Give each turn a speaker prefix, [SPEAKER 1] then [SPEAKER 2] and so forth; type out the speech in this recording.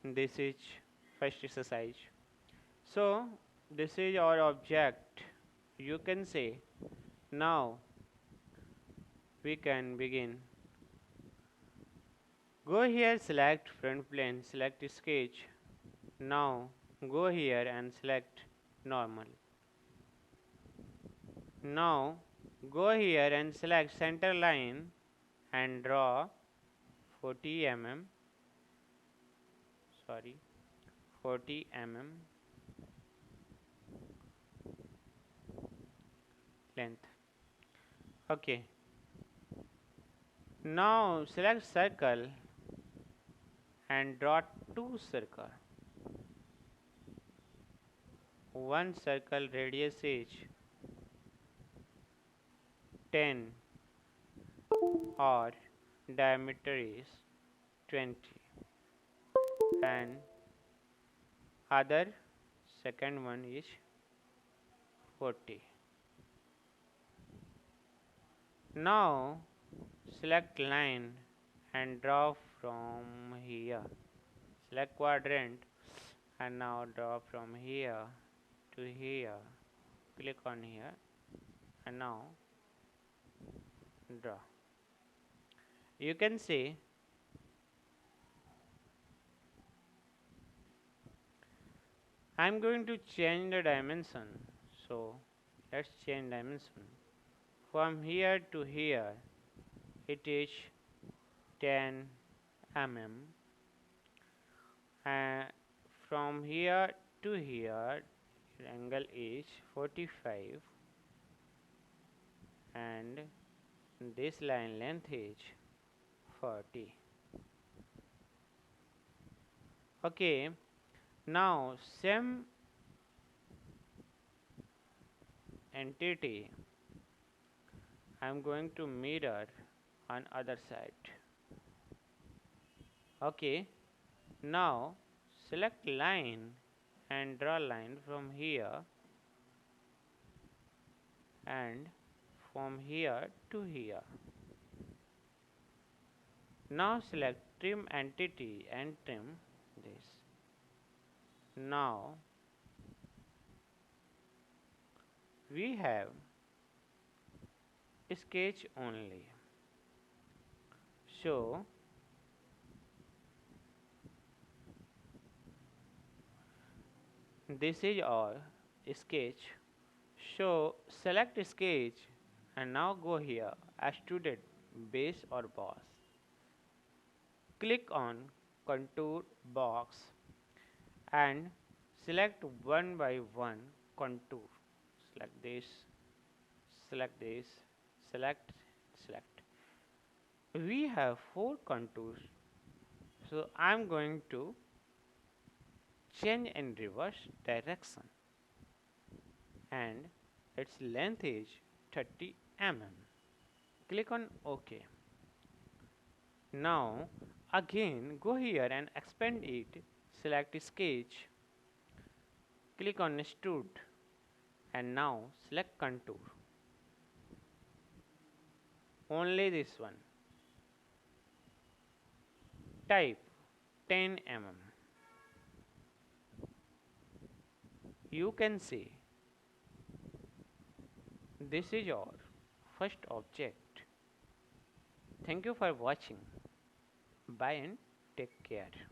[SPEAKER 1] This is first exercise. So this is our object. You can say now we can begin. Go here, select front plane, select sketch. Now go here and select normal. Now go here and select center line and draw 40 mm, sorry, 40 mm length. Okay. Now select circle and draw two circles. One circle radius is 10 or diameter is 20 and other second one is 40. Now select line and draw from here. Select quadrant and now draw from here to here. Click on here and now draw. You can see I am going to change the dimension. So let's change dimension. From here to here it is 10 mm and from here to here angle is 45 and this line length is 40. Okay, now same entity I am going to mirror on other side. Okay, now select line and draw line from here and from here to here. Now select trim entity and trim this. Now we have sketch only. So this is our sketch. So select sketch and now go here extruded base or boss. Click on contour box and select one by one contour. Select this, select this, select, select. We have 4 contours. So I am going to change in reverse direction and its length is 30 mm. Click on OK. Now again go here and expand it. Select sketch. Click on extrude and now select contour. Only this one. Type 10 mm. You can see this is your first object. Thank you for watching. Bye and take care.